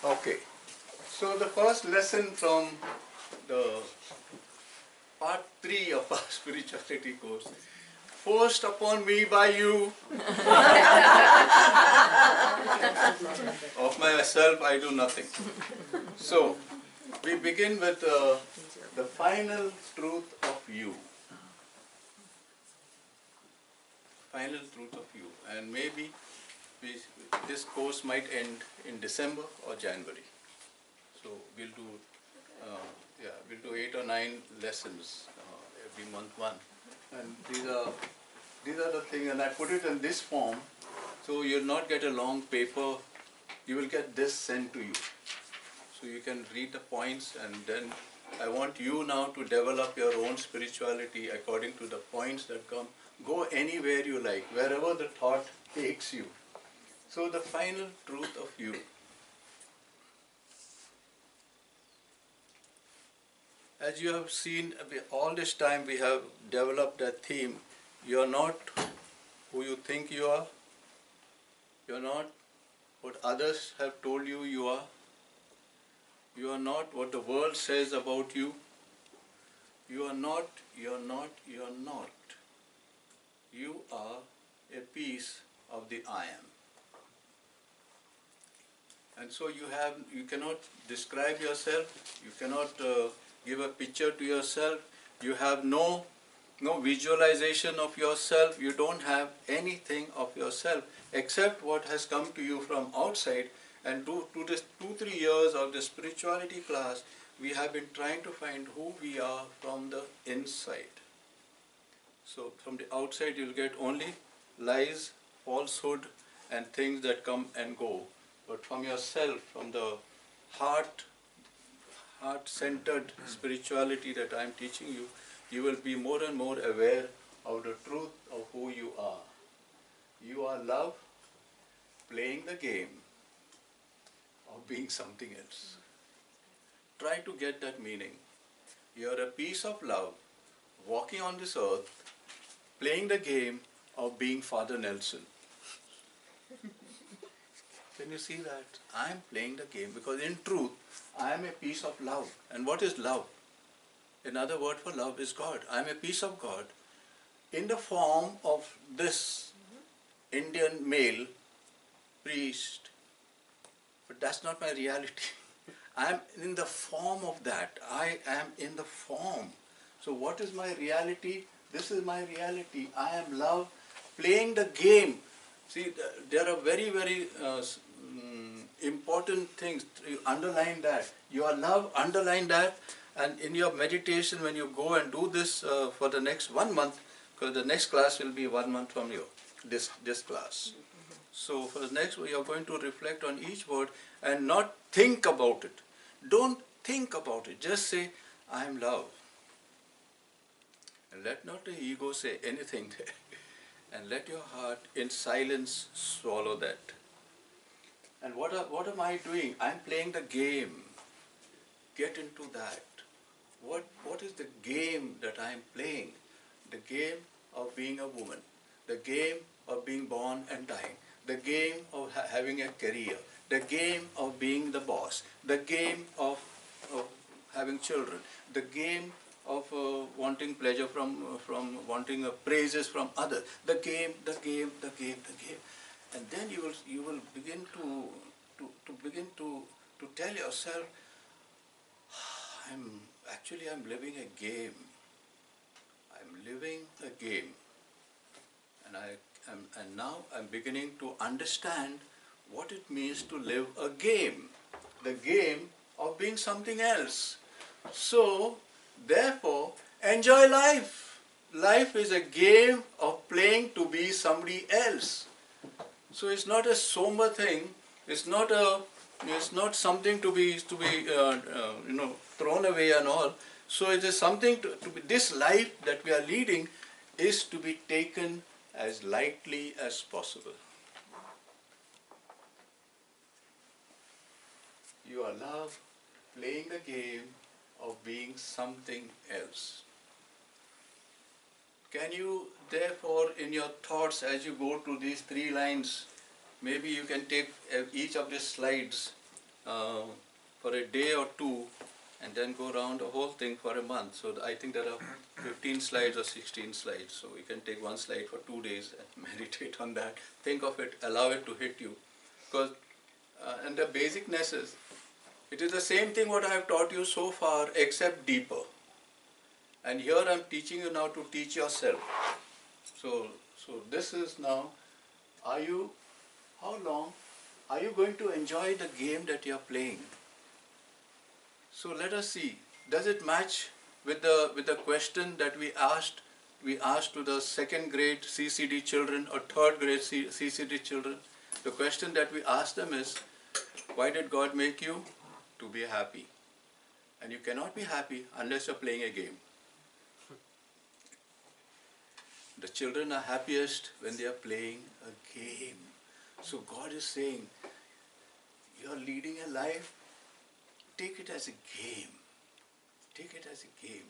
Okay, so the first lesson from the part 3 of our spirituality course, forced upon me by you. Of myself I do nothing. So, we begin with the final truth of you. Final truth of you. And maybe this course might end in December or January. So we'll do, we'll do 8 or 9 lessons every month one. And these are the things, and I put it in this form, so you'll not get a long paper. You will get this sent to you. So you can read the points, and then I want you now to develop your own spirituality according to the points that come. Go anywhere you like, wherever the thought takes you. So the final truth of you. As you have seen, all this time we have developed a theme. You are not who you think you are. You are not what others have told you you are. You are not what the world says about you. You are not, you are not, you are not. You are a piece of the I am. And so you cannot describe yourself, you cannot give a picture to yourself, you have no visualization of yourself, you don't have anything of yourself except what has come to you from outside. And to this 2-3 years of the spirituality class, we have been trying to find who we are from the inside. So from the outside you'll get only lies, falsehood and things that come and go. But from yourself, from the heart-centered spirituality that I am teaching you, you will be more and more aware of the truth of who you are. You are love playing the game of being something else. Try to get that meaning. You are a piece of love walking on this earth, playing the game of being Father Nelson. Can you see that? I am playing the game because in truth, I am a piece of love. And what is love? Another word for love is God. I am a piece of God in the form of this Indian male priest. But that's not my reality. I am in the form of that. I am in the form. So what is my reality? This is my reality. I am love playing the game. See, there are very, very important things. You underline that. You are love, underline that. And in your meditation, when you go and do this for the next 1 month, because the next class will be 1 month from you, this class. So for the next, you are going to reflect on each word and not think about it. Don't think about it. Just say, I am love. And let not the ego say anything there. And let your heart in silence swallow that. And what am I doing? I'm playing the game. Get into that. What is the game that I'm playing? The game of being a woman. The game of being born and dying. The game of having a career. The game of being the boss. The game of having children. The game of wanting pleasure from wanting praises from others. The game. And then you will begin to tell yourself, I'm living a game. I'm living a game. And now I'm beginning to understand what it means to live a game. The game of being something else. So, therefore, enjoy life. Life is a game of playing to be somebody else. So it's not a somber thing. It's not something to be thrown away and all. So it is something to be. This life that we are leading is to be taken as lightly as possible. You are love playing the game of being something else. Can you therefore in your thoughts as you go to these 3 lines, maybe you can take each of these slides uh, for a day or two and then go around the whole thing for a month. So I think there are 15 slides or 16 slides. So you can take one slide for 2 days and meditate on that. Think of it, allow it to hit you. Because, and the basicness is, it is the same thing what I have taught you so far, except deeper. And here I am teaching you now to teach yourself. So this is now, how long are you going to enjoy the game that you are playing? So let us see, does it match with the question that we asked to the second grade CCD children or third grade CCD children? The question that we asked them is, why did God make you? To be happy. And you cannot be happy unless you're playing a game. The children are happiest when they are playing a game. So God is saying, you're leading a life, take it as a game. Take it as a game.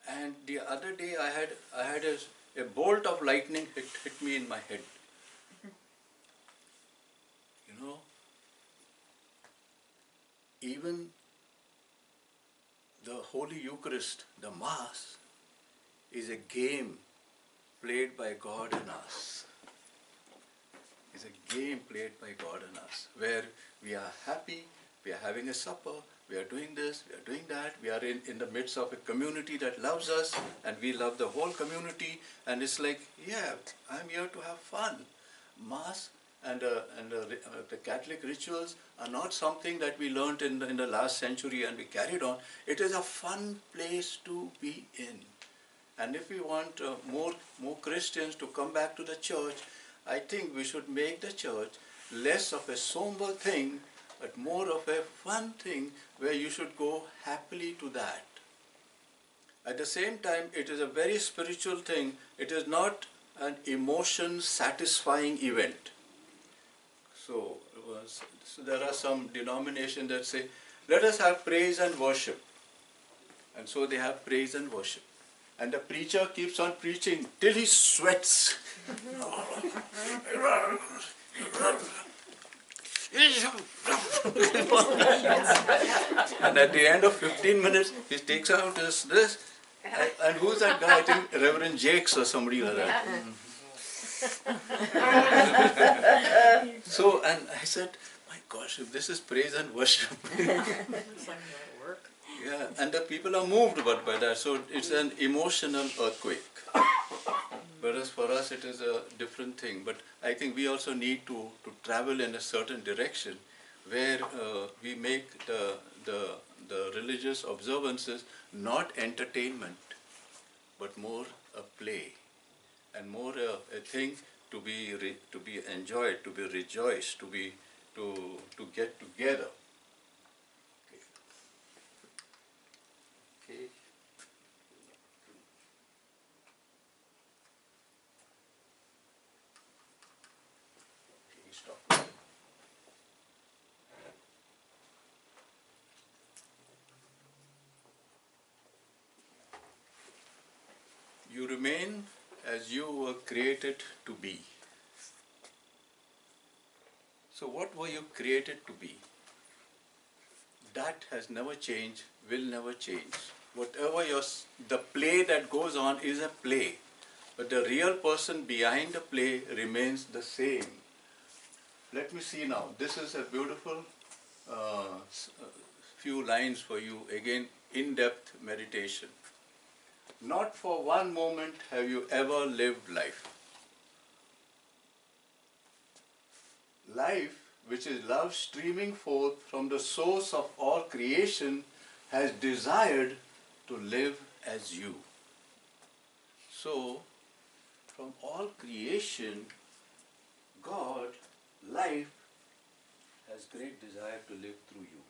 And the other day I had a bolt of lightning hit me in my head. You know, even the Holy Eucharist, the Mass, is a game played by God and us. It's a game played by God and us, where we are happy, we are having a supper, we are doing this, we are doing that, we are in the midst of a community that loves us, and we love the whole community, and it's like, yeah, I'm here to have fun. Mass and the Catholic rituals are not something that we learnt in the last century and we carried on. It is a fun place to be in. And if we want more Christians to come back to the church, I think we should make the church less of a somber thing, but more of a fun thing where you should go happily to that. At the same time, it is a very spiritual thing. It is not an emotion-satisfying event. So there are some denominations that say, let us have praise and worship. And so they have praise and worship. And the preacher keeps on preaching till he sweats. And at the end of 15 minutes, he takes out this. And who's that guy? I think Reverend Jakes or somebody like that. So, and I said, my gosh, if this is praise and worship. Yeah, and the people are moved by that. So it's an emotional earthquake. Whereas for us it is a different thing. But I think we also need to travel in a certain direction where we make the religious observances not entertainment, but more a play and more a thing to be enjoyed, to be rejoiced, to get together. Okay. Stop. You remain as you were created to be. So what were you created to be? That has never changed, will never change. Whatever the play that goes on is a play, but the real person behind the play remains the same. Let me see now. This is a beautiful few lines for you, again, in-depth meditation. Not for one moment have you ever lived life. Life, which is love streaming forth from the source of all creation, has desired to live as you. So, from all creation, God, life, has great desire to live through you.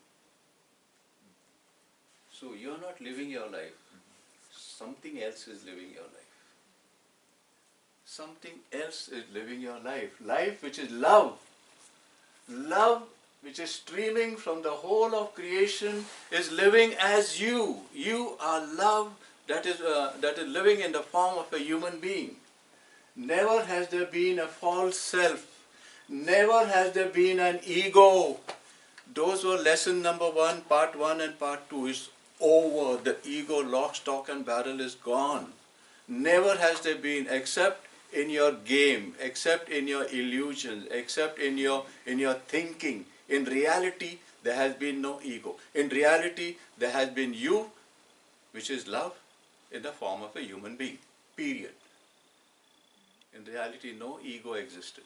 So, you're not living your life. Something else is living your life. Something else is living your life. Life which is love. Love which is streaming from the whole of creation is living as you. You are love that is living in the form of a human being. Never has there been a false self. Never has there been an ego. Those were lesson number 1, part 1 and part 2 is over. The ego, lock, stock and barrel is gone. Never has there been, except in your game, except in your illusions, except in your thinking. In reality, there has been no ego. In reality, there has been you, which is love, in the form of a human being. Period. In reality, no ego existed.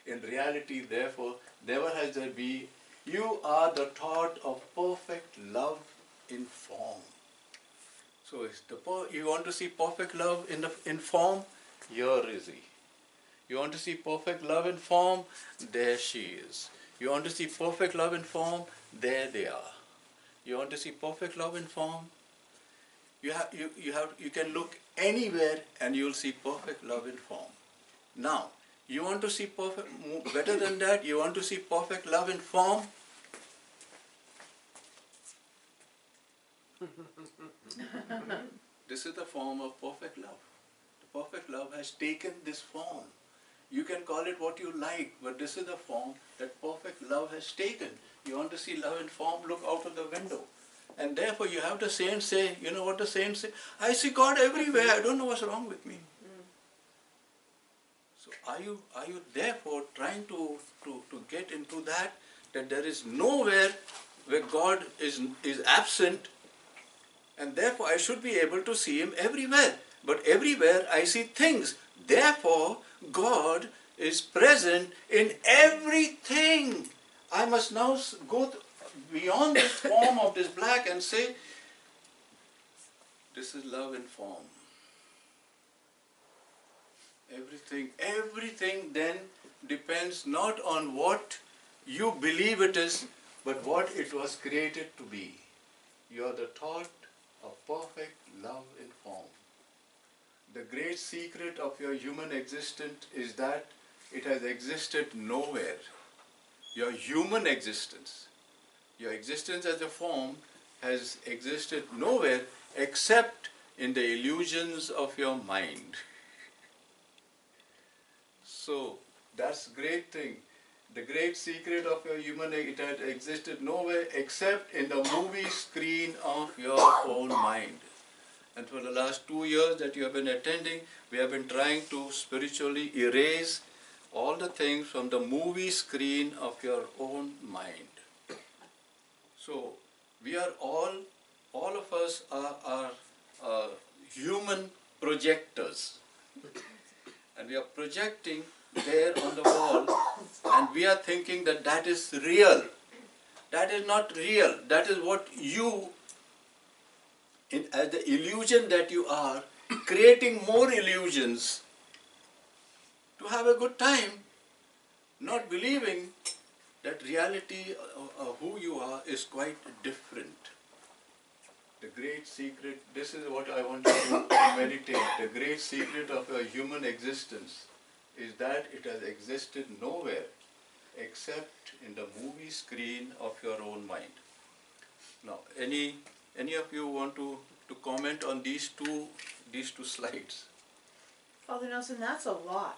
In reality, therefore, never has there been. You are the thought of perfect love in form. So, you want to see perfect love in form? Here is he. You want to see perfect love in form? There she is. You want to see perfect love in form? There they are. You want to see perfect love in form? You can look anywhere and you'll see perfect love in form. Now, you want to see better than that, you want to see perfect love in form? This is the form of perfect love. The perfect love has taken this form. You can call it what you like, but this is the form that perfect love has taken. You want to see love in form, look out of the window. And therefore you have the saints say, you know what the saints say? I see God everywhere, I don't know what's wrong with me. So are you therefore trying to get into that there is nowhere where God is absent, and therefore I should be able to see Him everywhere. But everywhere I see things. Therefore God is present in everything. I must now go beyond this form of this black and say, this is love in form. Everything then depends not on what you believe it is, but what it was created to be. You are the thought of perfect love in form. The great secret of your human existence is that it has existed nowhere. Your human existence, your existence as a form has existed nowhere except in the illusions of your mind. So that's the great thing. The great secret of your human, it had existed nowhere except in the movie screen of your own mind. And for the last 2 years that you have been attending, we have been trying to spiritually erase all the things from the movie screen of your own mind. So we are all of us are human projectors. And we are projecting there on the wall, and we are thinking that is real. That is not real. That is what you, as the illusion that you are, creating more illusions to have a good time, not believing that reality of who you are is quite different. The great secret, this is what I want you to meditate. The great secret of your human existence is that it has existed nowhere except in the movie screen of your own mind. Now, any of you want to comment on these two slides? Father Nelson, that's a lot.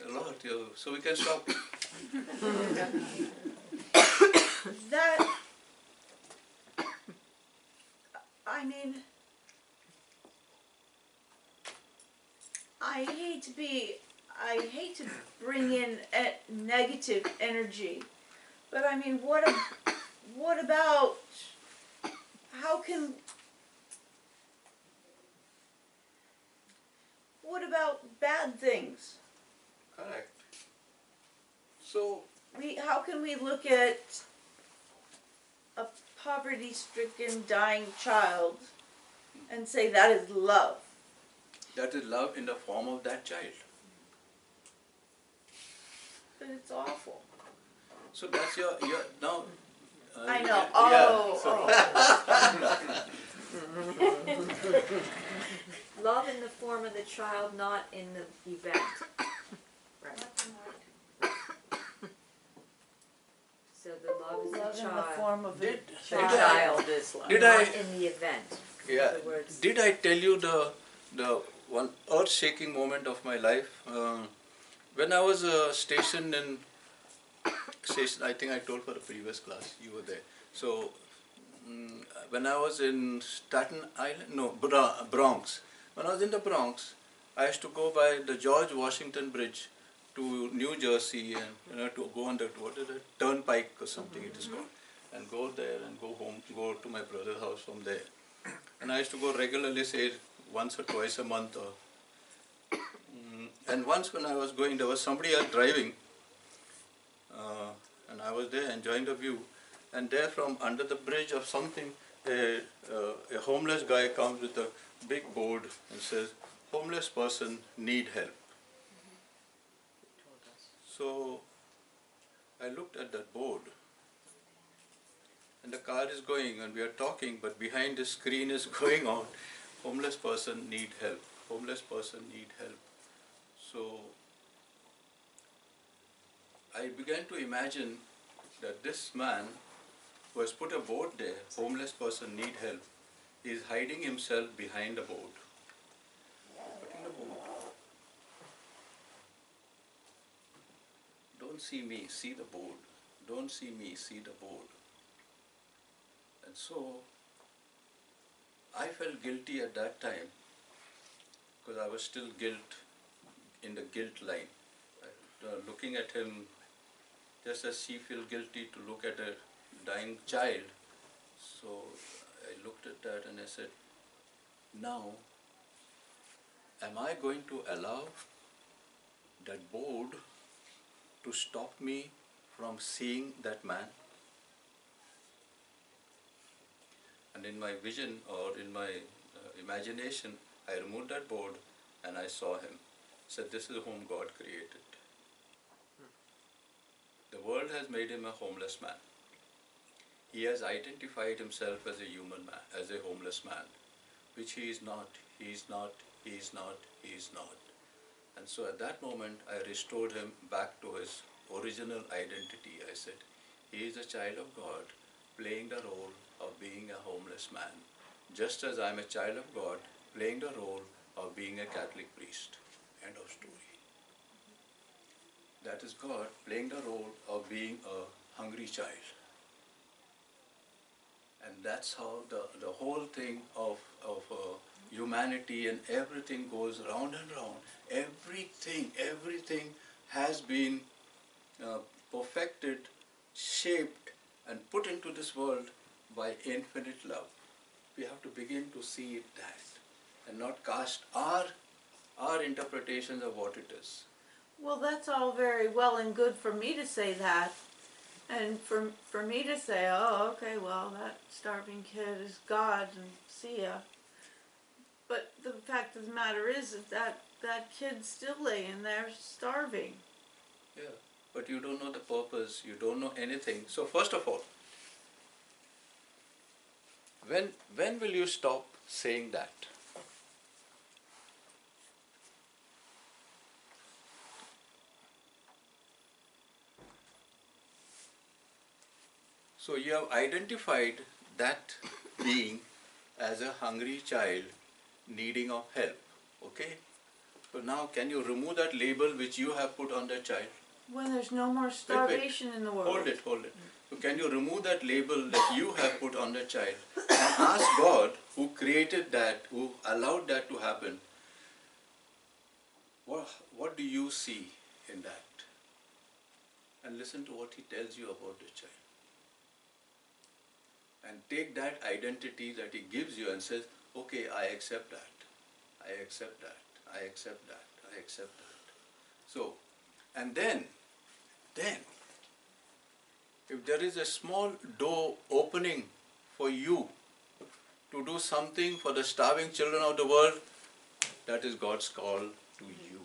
A lot, so we can stop. That, I mean, I hate to bring in negative energy, but I mean, what about, what about bad things? Correct. So, How can we look at a poverty-stricken, dying child and say that is love? that is love in the form of that child. But it's awful. So that's your now. I know. Love in the form of the child, not in the event. Right. So the love is Love the in the child. form of a Child is love. Did not I? in the event. Yeah. The words. Did I tell you the one earth-shaking moment of my life when I was stationed in I think I told for the previous class, you were there. So when I was in Staten Island, no, Bronx. When I was in the Bronx, I used to go by the George Washington Bridge to New Jersey, and to go on the what is it, Turnpike or something it is called, and go there and go home, go to my brother's house from there. And I used to go regularly, say once or twice a month. And once when I was going, there was somebody else driving, and I was there enjoying the view. And there from under the bridge of something, a homeless guy comes with a big board and says, "Homeless person need help." So I looked at that board, and the car is going and we are talking, but behind the screen is going on, "Homeless person need help, homeless person need help." So I began to imagine that this man who has put a board there, "Homeless person need help," is hiding himself behind the board. Putting the board. Don't see me, see the board. Don't see me, see the board. And so I felt guilty at that time because I was still in the guilt line. Looking at him, just as she feels guilty to look at a dying child. So I looked at that and I said, now, am I going to allow that board to stop me from seeing that man? And in my vision or in my imagination, I removed that board and I saw him. Said, this is whom God created. The world has made him a homeless man. He has identified himself as a human man, as a homeless man, which he is not, he is not, he is not, he is not. And so at that moment, I restored him back to his original identity. I said, he is a child of God, playing the role of being a homeless man, just as I am a child of God, playing the role of being a Catholic priest. End of story. That is God playing the role of being a hungry child. And that's how the whole thing of humanity and everything goes round and round. Everything has been perfected, shaped and put into this world by infinite love. We have to begin to see it that and not cast our interpretations of what it is. Well, that's all very well and good for me to say that. And for me to say, oh, okay, well, that starving kid is God and see ya. But the fact of the matter is that kid's still laying there starving. Yeah, but you don't know the purpose, you don't know anything. So first of all, when will you stop saying that? So you have identified that being as a hungry child needing of help, okay? So now can you remove that label which you have put on that child? When there's no more starvation in the world. Hold it. So can you remove that label that you have put on the child and ask God, who created that, who allowed that to happen, what do you see in that? And listen to what he tells you about the child. And take that identity that he gives you and says, okay, I accept that. I accept that. I accept that. I accept that. So, and then, if there is a small door opening for you to do something for the starving children of the world, that is God's call to you.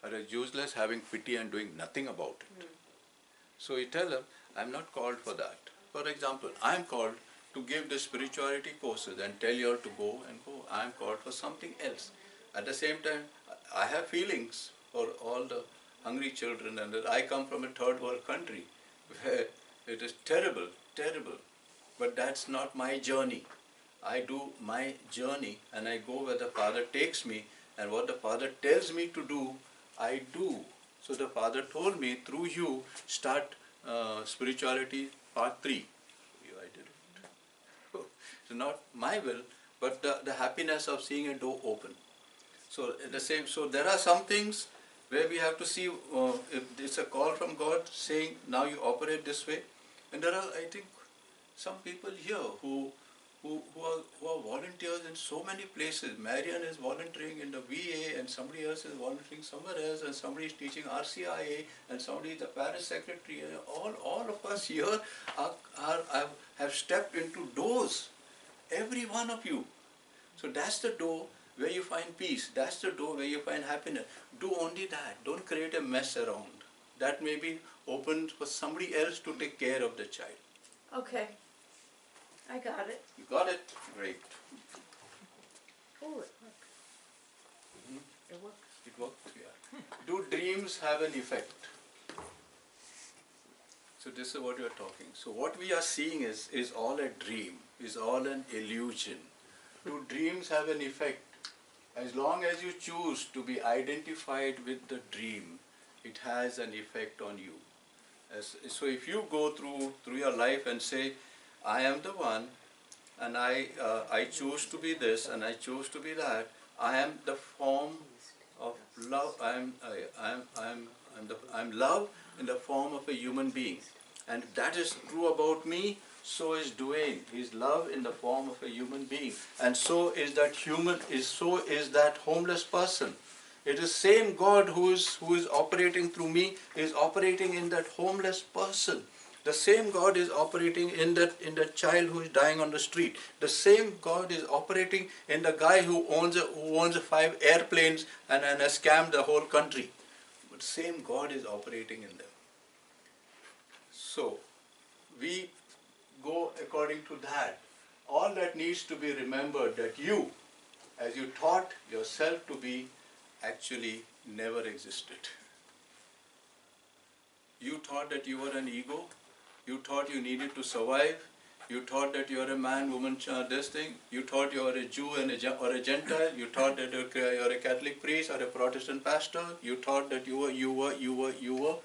It is useless having pity and doing nothing about it. So you tell them, I'm not called for that. For example, I am called to give the spirituality courses and tell you all to go and go. I am called for something else. At the same time, I have feelings for all the hungry children, and I come from a third world country where it is terrible. But that's not my journey. I do my journey and I go where the Father takes me, and what the Father tells me to do, I do. So the Father told me, through you, start spirituality part 3. I did it. So not my will, but the happiness of seeing a door open. So the same. So there are some things where we have to see if it's a call from God saying, now you operate this way. And there are, I think, some people here who are volunteers in so many places. Marian is volunteering in the VA, and somebody else is volunteering somewhere else, and somebody is teaching RCIA, and somebody is the parish secretary. And all of us here have stepped into doors. Every one of you. So that's the door where you find peace. That's the door where you find happiness. Do only that. Don't create a mess around. That may be open for somebody else to take care of the child. Okay. I got it. You got it? Great. Oh, it works. Mhm. It works. It worked, yeah. Do dreams have an effect? So this is what we are talking. So what we are seeing is all a dream, is all an illusion. Do dreams have an effect? As long as you choose to be identified with the dream, it has an effect on you. So if you go through your life and say, I am the one, and I choose to be this, and I choose to be that. I am the form of love. I'm love in the form of a human being, and that is true about me. So is Dwayne. He's love in the form of a human being, and so is that so is that homeless person. It is same God who is operating through me is operating in that homeless person. The same God is operating in that child who is dying on the street. The same God is operating in the guy who owns 5 airplanes and has scammed the whole country. But same God is operating in them. So we go according to that. All that needs to be remembered that you, as you taught yourself to be, actually never existed. You thought that you were an ego. You thought you needed to survive. You thought that you are a man, woman, this thing. You thought you are a Jew or a Gentile. You thought that you are a Catholic priest or a Protestant pastor. You thought that you were.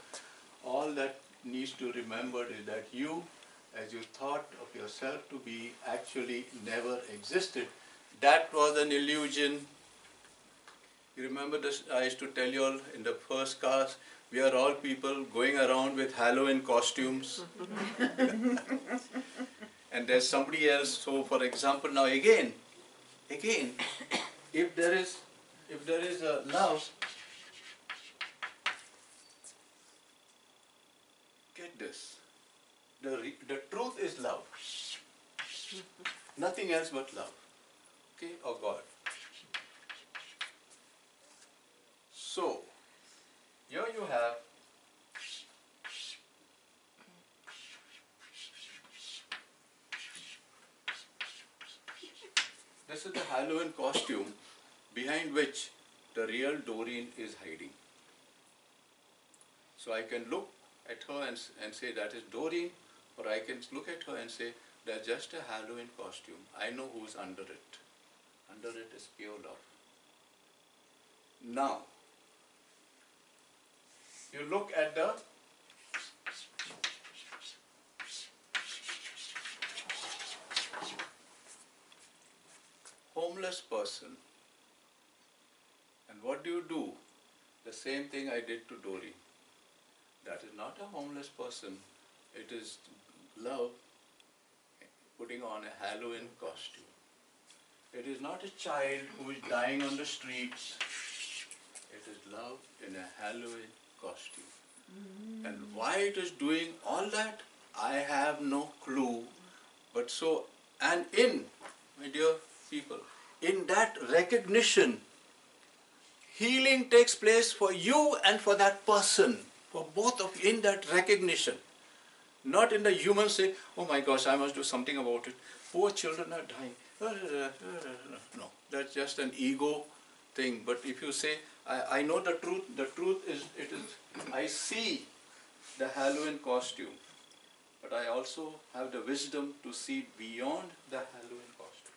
All that needs to remember is that you, as you thought of yourself to be, actually never existed. That was an illusion. You remember this? I used to tell you all in the first class, we are all people going around with Halloween costumes. And there's somebody else. So for example, now again, if there is a love, get this. The truth is love. Nothing else but love. Okay? Or God. So, here you have this is the Halloween costume behind which the real Doreen is hiding. So I can look at her and say that is Doreen, or I can look at her and say that's just a Halloween costume. I know who's under it. Under it is pure love. Now, you look at the homeless person, and what do? The same thing I did to Doreen. That is not a homeless person, it is love putting on a Halloween costume. It is not a child who is dying on the streets, it is love in a Halloween costume. And why it is doing all that, I have no clue. But so, and my dear people, in that recognition, healing takes place for you and for that person, for both of you, in that recognition. Not in the human say, oh my gosh, I must do something about it. Poor children are dying. No, that's just an ego thing. But if you say, I know the truth is, I see the Halloween costume, but I also have the wisdom to see beyond the Halloween costume.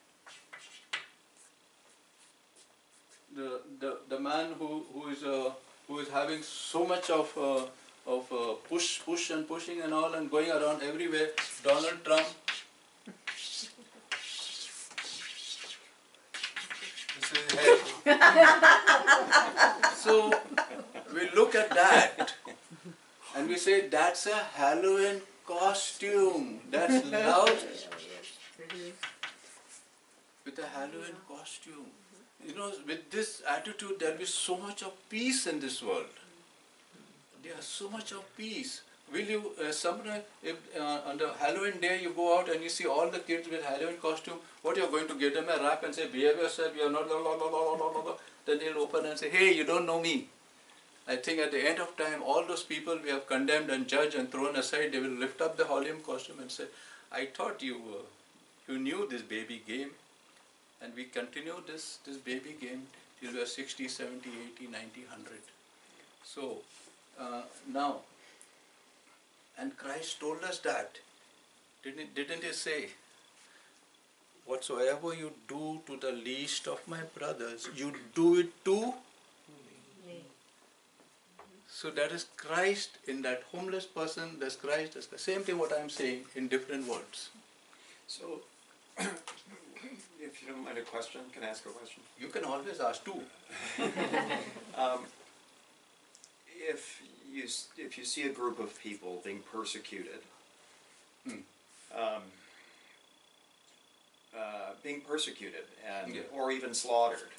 The man who who is having so much of push and pushing and all and going around everywhere, Donald Trump. This is hell. So we look at that and we say that's a Halloween costume. That's love with a Halloween costume. You know, with this attitude, there will be so much of peace in this world. There is so much of peace. Will you, sometimes, if on the Halloween day you go out and you see all the kids with Halloween costume, what you are going to give them a rap and say, behave yourself, you are not, blah, blah, blah, blah, blah, blah, blah. Then they'll open and say, hey, you don't know me. I think at the end of time, all those people we have condemned and judged and thrown aside, they will lift up the Halloween costume and say, I thought you knew this baby game. And we continue this baby game till we are 60, 70, 80, 90, 100. So, now, and Christ told us that, didn't he say, whatsoever you do to the least of my brothers, you do it to me. So that is Christ in that homeless person, that's Christ, that's the same thing what I am saying in different words. So, if you don't mind a question, can I ask a question? You can always ask too. If you see a group of people being persecuted, and Yeah. or even slaughtered,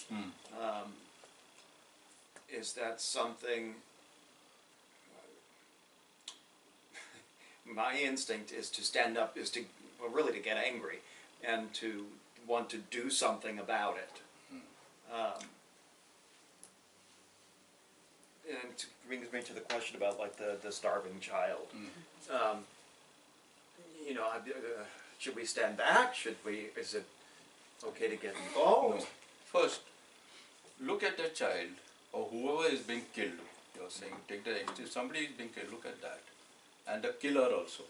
is that something? My instinct is to stand up, really to get angry, and to want to do something about it. And it brings me to the question about like the starving child. You know, should we stand back? Is it okay to get involved? No. First, look at the child or whoever is being killed. You're saying, if somebody is being killed, look at that. And the killer also.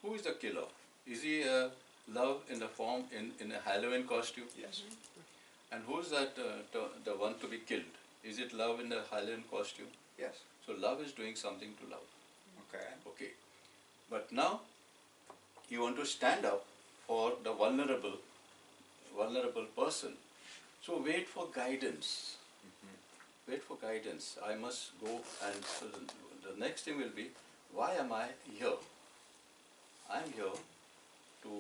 Who is the killer? Is he love in the form in a Halloween costume? Yes. And who is that the one to be killed? Is it love in the Halloween costume? Yes. So love is doing something to love. Okay. Okay. But now you want to stand up for the vulnerable person. So wait for guidance. Wait for guidance. I must go, and so the next thing will be, why am I here? I am here to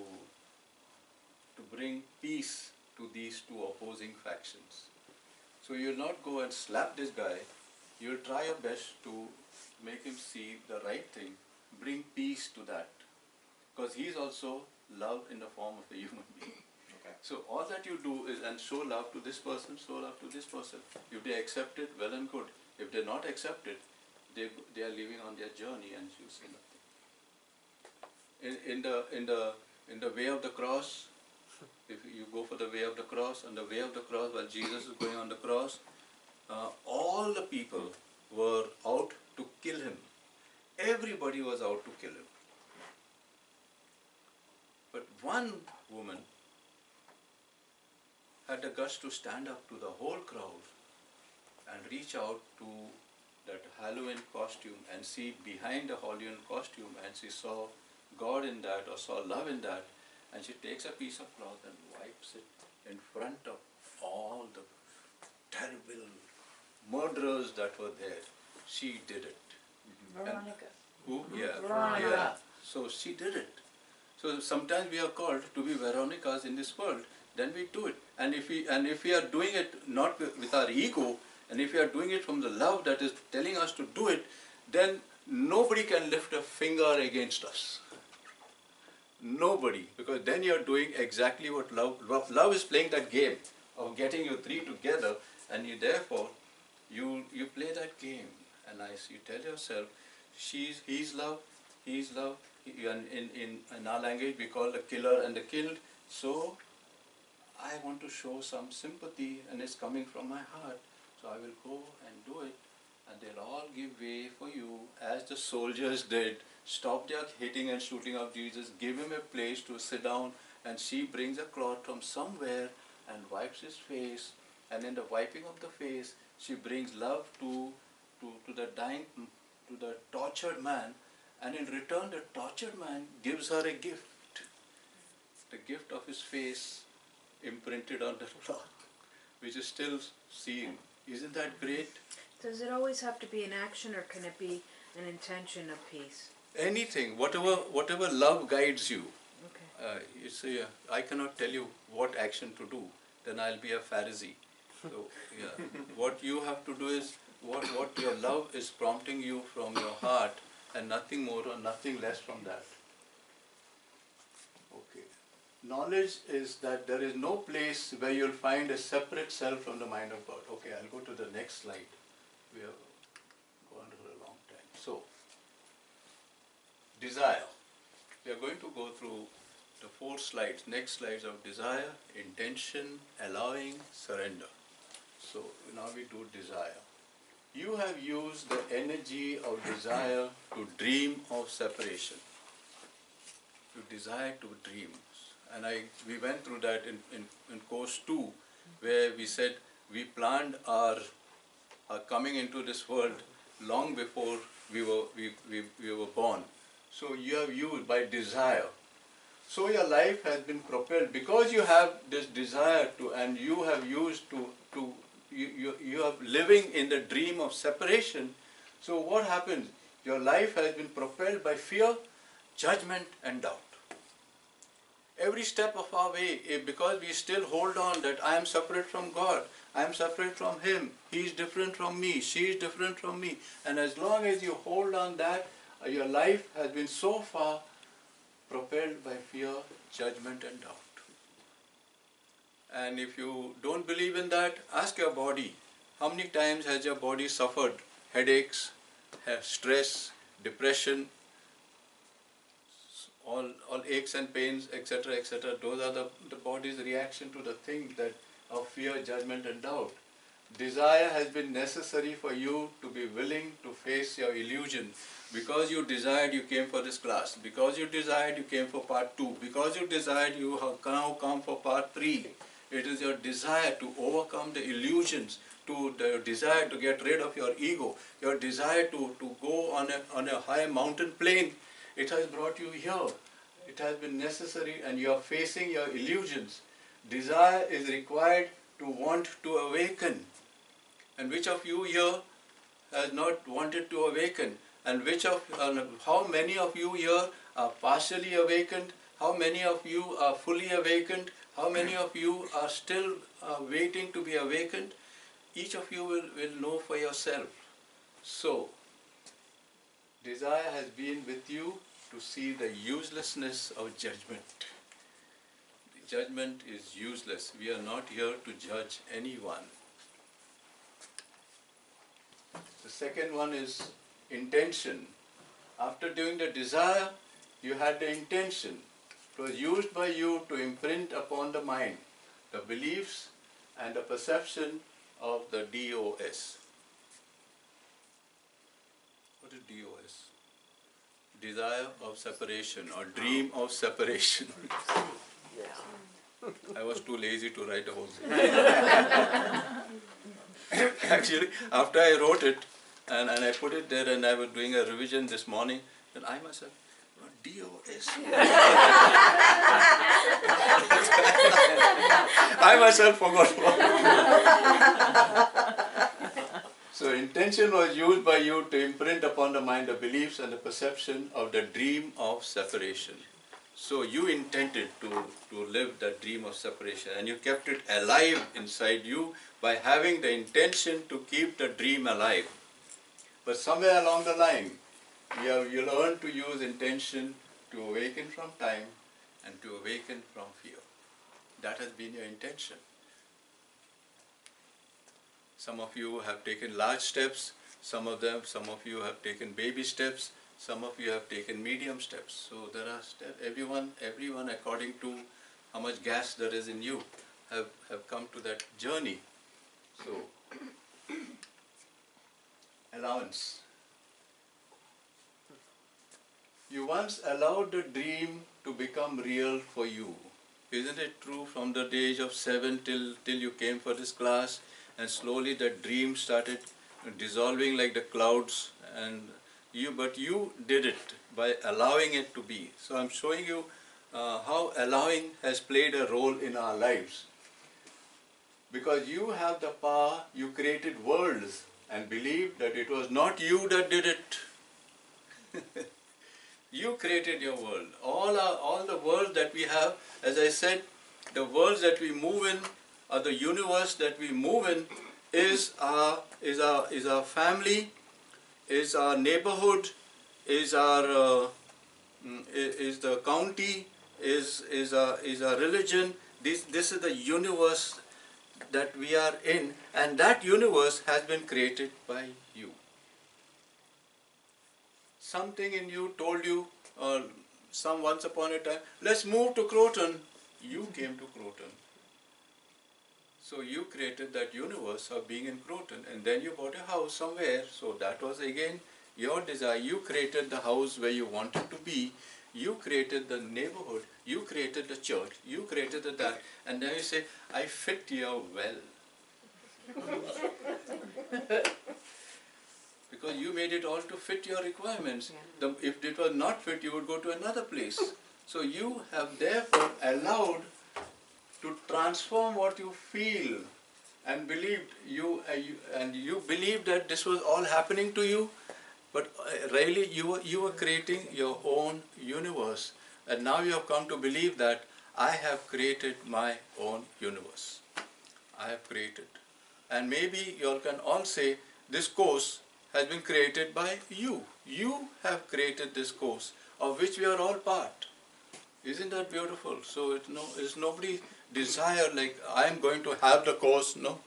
bring peace to these two opposing factions. So you will not go and slap this guy. You will try your best to make him see the right thing, bring peace to that. Because he is also love in the form of a human being. Okay. So all that you do is and show love to this person, show love to this person. If they accept it, well and good. If they not accept it, they are living on their journey and you say nothing. In the way of the cross, if you go for the way of the cross, on the way of the cross, while Jesus is going on the cross, all the people were out to kill him. Everybody was out to kill him. But one woman had the guts to stand up to the whole crowd and reach out to that Halloween costume and see behind the Halloween costume, and she saw God in that or saw love in that, and she takes a piece of cloth and wipes it in front of all the terrible murderers that were there. She did it. Veronica. Who? Yeah. Veronica. Yeah. So she did it. So sometimes we are called to be Veronicas in this world. Then we do it. And if we are doing it not with our ego, and if we are doing it from the love that is telling us to do it, then nobody can lift a finger against us. Nobody, because then you are doing exactly what love is playing, that game of getting you three together, and you therefore you play that game, and you tell yourself, he's love, and in our language we call the killer and the killed. So I want to show some sympathy, and it's coming from my heart. So I will go and do it, and they'll all give way for you, as the soldiers did. Stop their hitting and shooting of Jesus, give him a place to sit down, and she brings a cloth from somewhere and wipes his face, and in the wiping of the face, she brings love to to the dying, to the tortured man, and in return the tortured man gives her a gift, the gift of his face imprinted on the cloth, which is still seen. Isn't that great? Does it always have to be an action, or can it be an intention of peace? Anything, whatever love guides you. Okay. You say, I cannot tell you what action to do, then I'll be a Pharisee. So, yeah, what you have to do is what your love is prompting you from your heart, and nothing more or nothing less from that. Okay. Knowledge is that there is no place where you'll find a separate self from the mind of God. Okay, I'll go to the next slide. We have gone for a long time. So, desire. We are going to go through the 4 slides, next slides of desire, intention, allowing, surrender. So now we do desire. You have used the energy of desire to dream of separation. You desire to dream. And we went through that in course 2, where we said we planned our coming into this world long before we were born. So you have used by desire. So your life has been propelled because you have this desire to, and you have used you are living in the dream of separation. So what happens? Your life has been propelled by fear, judgment and doubt. Every step of our way, because we still hold on that I am separate from God, I am separate from Him, He is different from me, she is different from me. And as long as you hold on that, your life has been so far propelled by fear, judgment and doubt. And if you don't believe in that, ask your body. How many times has your body suffered headaches, stress, depression, all aches and pains, etc., etc. Those are the body's reaction to the thing that of fear, judgment and doubt. Desire has been necessary for you to be willing to face your illusion. Because you desired, you came for this class. Because you desired, you came for part 2. Because you desired, you have now come for part 3. It is your desire to overcome the illusions, to the desire to get rid of your ego, your desire to go on a high mountain plain. It has brought you here. It has been necessary, and you are facing your illusions. Desire is required to want to awaken. And which of you here has not wanted to awaken? And how many of you here are partially awakened? How many of you are fully awakened? How many of you are still waiting to be awakened? Each of you will know for yourself. So, desire has been with you to see the uselessness of judgment. Judgment is useless. We are not here to judge anyone. The second one is intention. After doing the desire, you had the intention. It was used by you to imprint upon the mind the beliefs and the perception of the DOS. What is DOS? Desire of separation or dream of separation. I was too lazy to write a whole thing. Actually, after I wrote it and I put it there and I was doing a revision this morning, then I myself, DOS. I myself forgot. So intention was used by you to imprint upon the mind the beliefs and the perception of the dream of separation. So you intended to live the dream of separation, and you kept it alive inside you by having the intention to keep the dream alive. But somewhere along the line, you learn to use intention to awaken from time and to awaken from fear. That has been your intention. Some of you have taken large steps, some of you have taken baby steps, some of you have taken medium steps. So there are steps, everyone according to how much gas there is in you have come to that journey. So, allowance. You once allowed the dream to become real for you. Isn't it true, from the age of 7 till you came for this class, and slowly the dream started dissolving like the clouds, and but you did it by allowing it to be. So I'm showing you how allowing has played a role in our lives. Because you have the power, you created worlds and believed that it was not you that did it. You created your world. All the worlds that we have, as I said, the worlds that we move in, or the universe that we move in, is our family, is our neighborhood, is our is the county, is our religion. This is the universe that we are in, and that universe has been created by you. Something in you told you, once upon a time, let's move to Croton. You came to Croton. So you created that universe of being in Croton, and then you bought a house somewhere. So that was again your desire. You created the house where you wanted to be. You created the neighborhood. You created the church. You created that. And then you say, I fit here well. Because you made it all to fit your requirements. If it was not fit, you would go to another place. So you have therefore allowed to transform what you feel, and believed you believed that this was all happening to you, but really you were creating your own universe, and now you have come to believe that I have created my own universe. I have created, and maybe you all can all say this course has been created by you. You have created this course of which we are all part. Isn't that beautiful? So it's nobody's desire like I am going to have the course. No,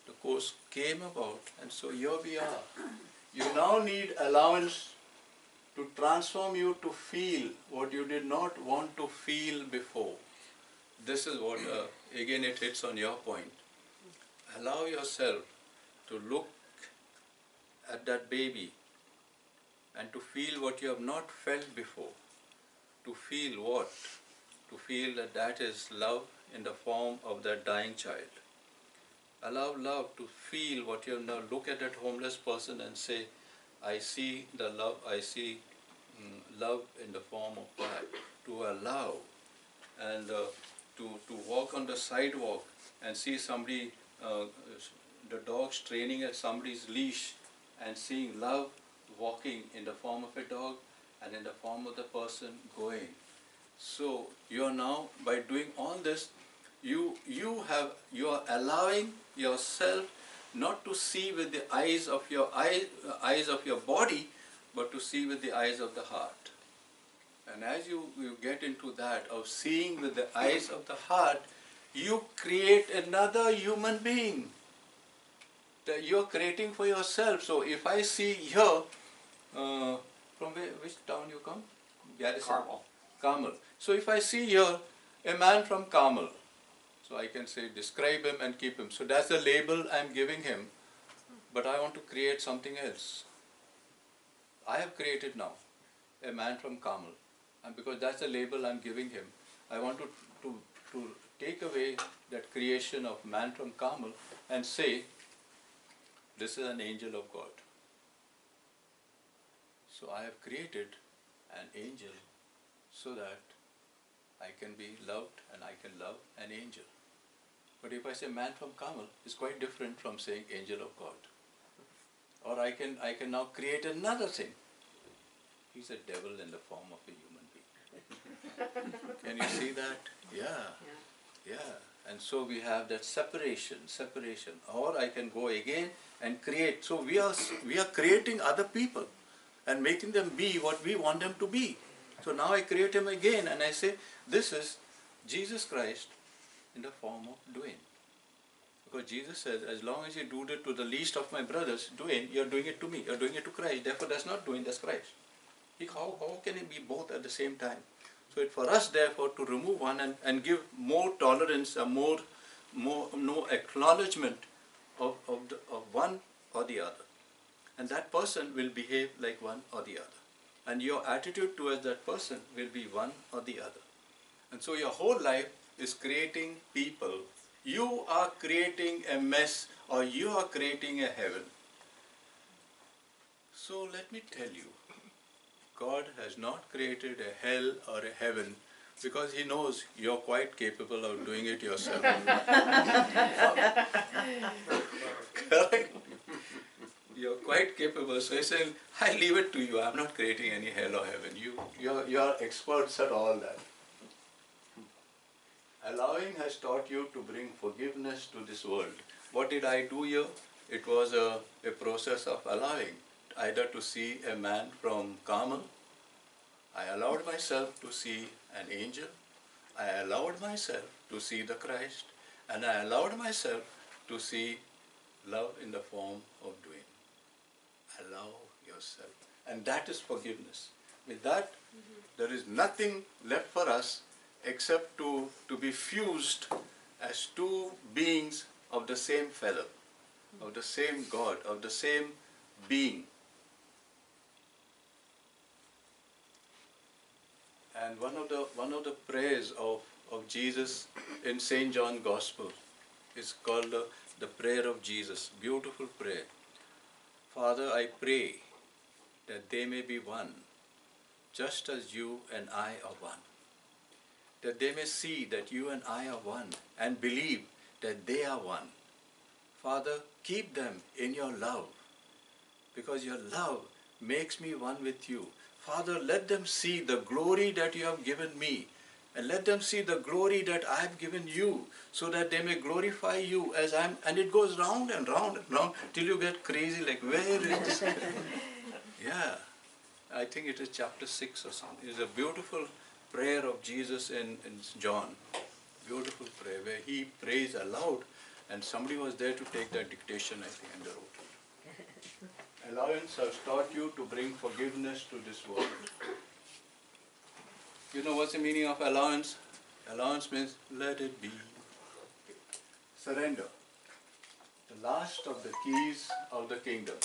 the course came about, and so here we are. You now need allowance to transform you to feel what you did not want to feel before. This is what, again it hits on your point. Allow yourself to look at that baby and to feel what you have not felt before. To feel what? To feel that is love in the form of that dying child. Allow love to feel what you have now. Look at that homeless person and say, I see the love, I see love in the form of that. To allow, and to walk on the sidewalk and see somebody, the dog's training at somebody's leash, and seeing love walking in the form of a dog and in the form of the person going. So you are now, by doing all this, you are allowing yourself not to see with the eyes of your body, but to see with the eyes of the heart. And as you get into that of seeing with the eyes of the heart, you create another human being that you are creating for yourself. So if I see here, from which town you come? Garrison. Carmel. So if I see here a man from Carmel, so I can say describe him and keep him. So that's the label I'm giving him, but I want to create something else. I have created now a man from Carmel, and because that's the label I'm giving him, I want to take away that creation of man from Carmel and say, this is an angel of God. So I have created an angel so that I can be loved and I can love an angel. But if I say man from Carmel, it's quite different from saying angel of God. Or I can now create another thing. He's a devil in the form of a human being. Can you see that? Yeah. And so we have that separation. Or I can go again and create. So we are creating other people and making them be what we want them to be. So now I create him again and I say, this is Jesus Christ in the form of Dwayne. Because Jesus says, as long as you do it to the least of my brothers, Dwayne, you're doing it to me. You're doing it to Christ. Therefore, that's not Dwayne, that's Christ. How can it be both at the same time? So it's for us, therefore, to remove one and give more tolerance, more acknowledgement of one or the other. And that person will behave like one or the other. And your attitude towards that person will be one or the other. And so your whole life is creating people. You are creating a mess, or you are creating a heaven. So let me tell you, God has not created a hell or a heaven because He knows you're quite capable of doing it yourself. Correct? You're quite capable. So He said, I leave it to you. I'm not creating any hell or heaven. You're experts at all that. Allowing has taught you to bring forgiveness to this world. What did I do here? It was a process of allowing, either to see a man from Carmel. I allowed myself to see an angel. I allowed myself to see the Christ. And I allowed myself to see love in the form of doing. Allow yourself. And that is forgiveness. With that, there is nothing left for us except to be fused as two beings of the same fellow, of the same God, of the same being. And one of the prayers of Jesus in St. John Gospel is called the prayer of Jesus. Beautiful prayer. Father, I pray that they may be one, just as you and I are one. That they may see that you and I are one and believe that they are one. Father, keep them in your love, because your love makes me one with you. Father, let them see the glory that you have given me, and let them see the glory that I have given you, so that they may glorify you as I am. And it goes round and round and round till you get crazy, like, where is this? Yeah, I think it is chapter 6 or something. It's a beautiful prayer of Jesus in John. Beautiful prayer where he prays aloud, and somebody was there to take that dictation, I think, and they wrote it. Allowance has taught you to bring forgiveness to this world. You know what's the meaning of allowance? Allowance means let it be. Surrender. The last of the keys of the kingdom.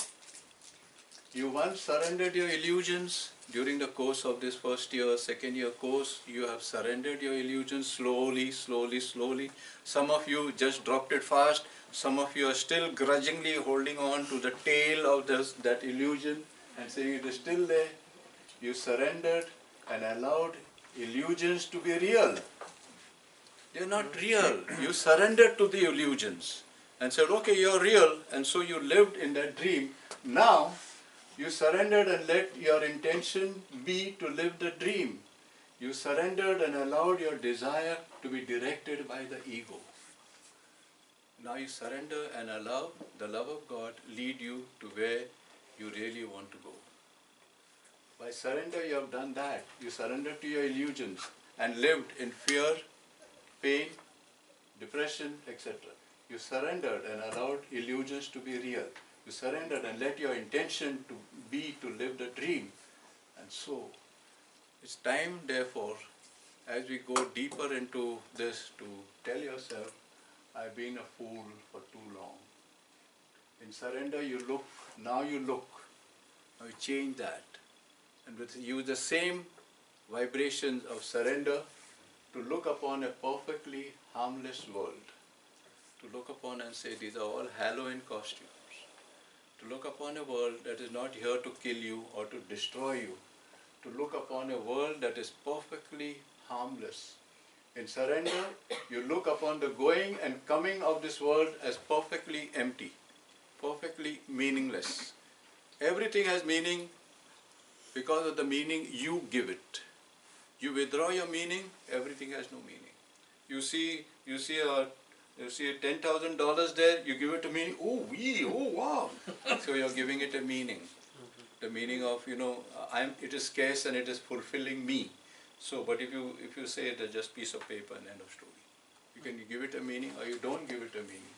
You once surrendered your illusions during the course of this first year, second year course. You have surrendered your illusions slowly, slowly, slowly. Some of you just dropped it fast. Some of you are still grudgingly holding on to the tail of that illusion and saying it is still there. You surrendered and allowed illusions to be real. They are not real. You surrendered to the illusions and said, okay, you're real, and so you lived in that dream. Now, you surrendered and let your intention be to live the dream. You surrendered and allowed your desire to be directed by the ego. Now you surrender and allow the love of God lead you to where you really want to go. By surrender, you have done that. You surrendered to your illusions and lived in fear, pain, depression, etc. You surrendered and allowed illusions to be real. You surrendered and let your intention to be to live the dream. And so, it's time, therefore, as we go deeper into this, to tell yourself, I've been a fool for too long. In surrender, you look, now you look. Now you change that. And use the same vibrations of surrender to look upon a perfectly harmless world. To look upon and say, these are all Halloween costumes. To look upon a world that is not here to kill you or to destroy you. To look upon a world that is perfectly harmless. In surrender, you look upon the going and coming of this world as perfectly empty, perfectly meaningless. Everything has meaning because of the meaning you give it. You withdraw your meaning, everything has no meaning. You see $10,000 there, you give it a meaning, oh wow. So you're giving it a meaning. The meaning of, it is scarce and it is fulfilling me. So, but if you say it as just piece of paper and end of story, you can give it a meaning or you don't give it a meaning.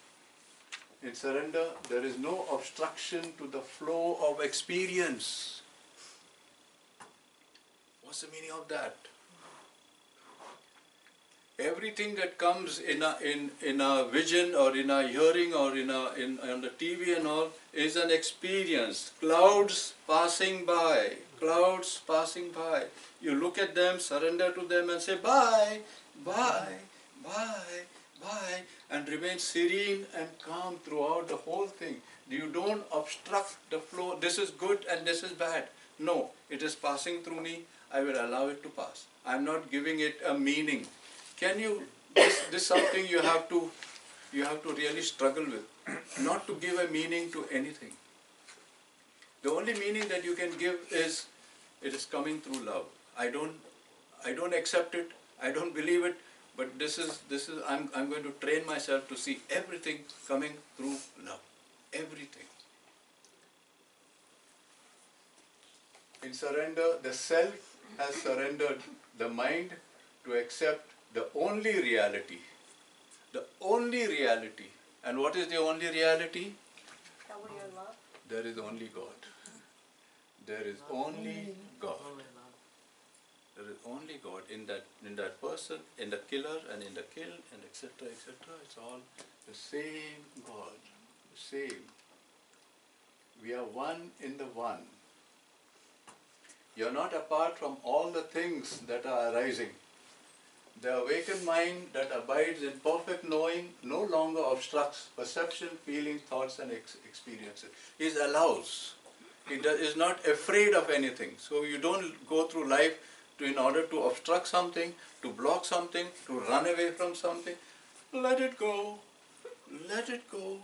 In surrender, there is no obstruction to the flow of experience. What's the meaning of that? Everything that comes in a vision or in a hearing or on the TV and all is an experience. Clouds passing by. Clouds passing by. You look at them, surrender to them and say bye, bye, bye, bye. And and remain serene and calm throughout the whole thing. You don't obstruct the flow. This is good and this is bad. No, it is passing through me. I will allow it to pass. I'm not giving it a meaning. Can you? This is something you have to really struggle with. Not to give a meaning to anything. The only meaning that you can give is it is coming through love. I don't accept it. I don't believe it. But this is I'm going to train myself to see everything coming through love. Everything. In surrender, the self has surrendered the mind to accept the only reality. The only reality. And what is the only reality? There is only God. There is only God. There is only God in that person, in the killer and in the kill, and etc. etc. It's all the same God. The same. We are one in the one. You are not apart from all the things that are arising. The awakened mind that abides in perfect knowing no longer obstructs perception, feelings, thoughts and experiences. It allows. It is not afraid of anything. So you don't go through life in order to obstruct something, to block something, to run away from something. Let it go. Let it go.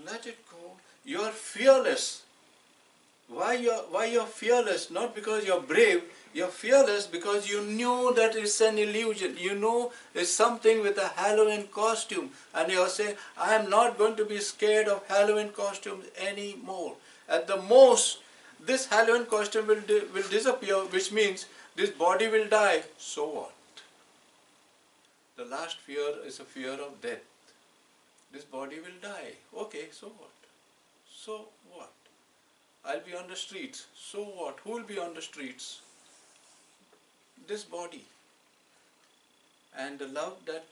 Let it go. You are fearless. Why you're fearless? Not because you're brave. You're fearless because you know that it's an illusion. You know it's something with a Halloween costume. And you're saying, I am not going to be scared of Halloween costumes anymore. At the most, this Halloween costume will disappear, which means this body will die. So what? The last fear is a fear of death. This body will die. Okay, so what? So what? I'll be on the streets. So what? Who will be on the streets? This body. And the love that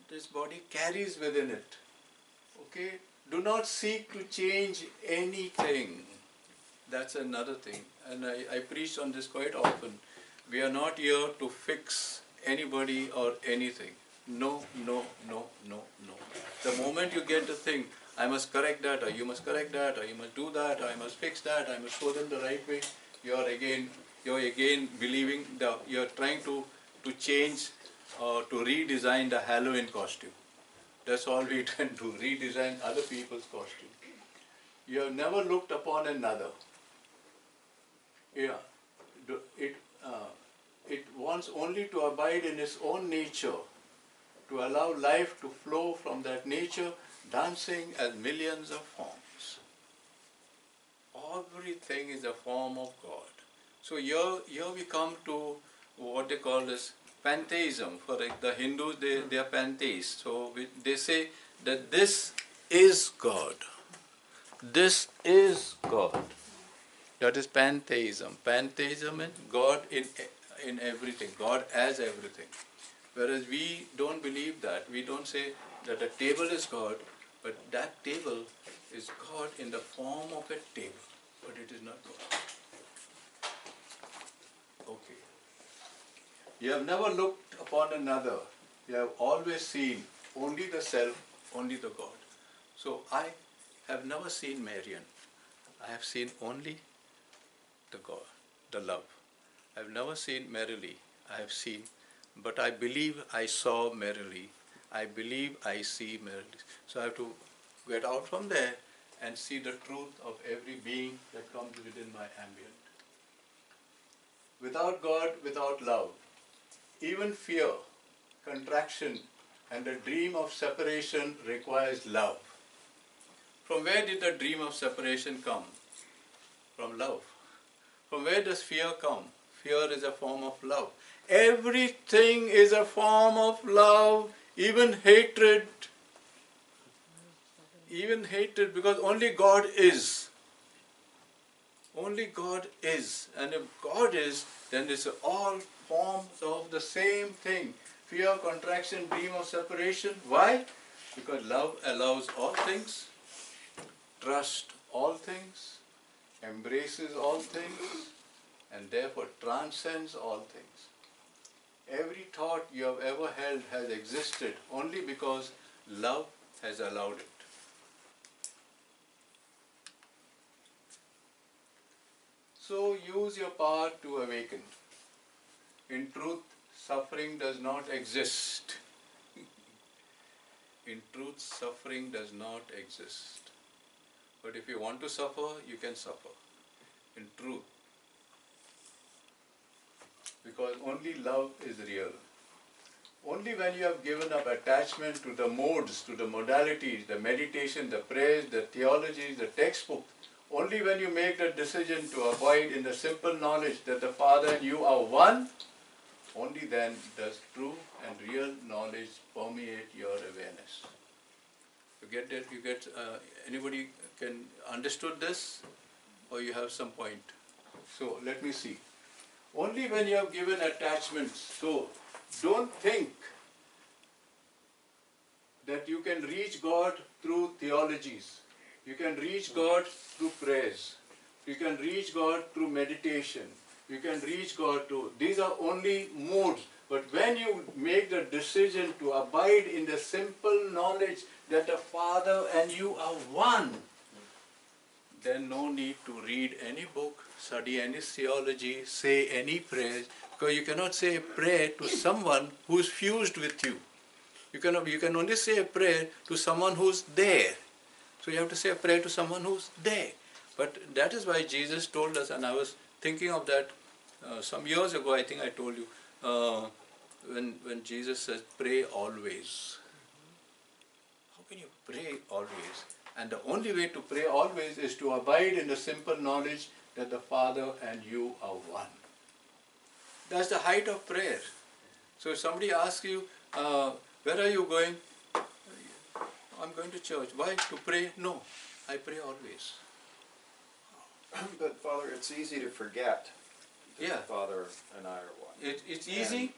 this body carries within it. Okay? Do not seek to change anything. That's another thing. And I preach on this quite often. We are not here to fix anybody or anything. No, no, no, no, no. The moment you get the thing, I must correct that, or you must correct that, or you must do that, or I must fix that, I must show them the right way, you're again believing, you're trying to change or to redesign the Halloween costume. That's all we can do, redesign other people's costume. You have never looked upon another. Yeah, it wants only to abide in its own nature, to allow life to flow from that nature, dancing as millions of forms. Everything is a form of God. So here we come to what they call this pantheism. For the Hindus, they are pantheists. So they say that this is God. This is God. That is pantheism. Pantheism means God in everything, God as everything. Whereas we don't believe that. We don't say that a table is God, but that table is God in the form of a table, but it is not God. Okay. You have never looked upon another. You have always seen only the self, only the God. So I have never seen Marian. I have seen only the God, the love. I have never seen merrily. I have seen, but I believe I saw merrily. I believe I see merrily. So I have to get out from there and see the truth of every being that comes within my ambient. Without God, without love, even fear, contraction, and the dream of separation requires love. From where did the dream of separation come? From love. From where does fear come? Fear is a form of love. Everything is a form of love, even hatred. Even hatred, because only God is. Only God is. And if God is, then it's all forms of the same thing. Fear, contraction, dream of separation. Why? Because love allows all things, trusts all things, embraces all things, and therefore transcends all things. Every thought you have ever held has existed only because love has allowed it. So use your power to awaken. In truth, suffering does not exist. In truth, suffering does not exist. But if you want to suffer, you can suffer. In truth. Because only love is real. Only when you have given up attachment to the modes, to the modalities, the meditation, the prayers, the theologies, the textbook, only when you make the decision to abide in the simple knowledge that the Father and you are one, only then does true and real knowledge permeate your awareness. You get that? You get, anybody can understood this? Or you have some point? So let me see. Only when you have given attachments, so don't think that you can reach God through theologies. You can reach God through prayers. You can reach God through meditation. You can reach God through, these are only modes. But when you make the decision to abide in the simple knowledge that the Father and you are one, then no need to read any book, study any theology, say any prayers, because you cannot say a prayer to someone who is fused with you. You can only say a prayer to someone who's there. So you have to say a prayer to someone who's there. But that is why Jesus told us, and I was thinking of that some years ago, I think I told you, when Jesus says, pray always. How can you pray always? And the only way to pray always is to abide in the simple knowledge that the Father and you are one. That's the height of prayer. So if somebody asks you, where are you going? I'm going to church. Why? To pray? No, I pray always. But Father, it's easy to forget that Yeah. the Father and I are one. It's easy.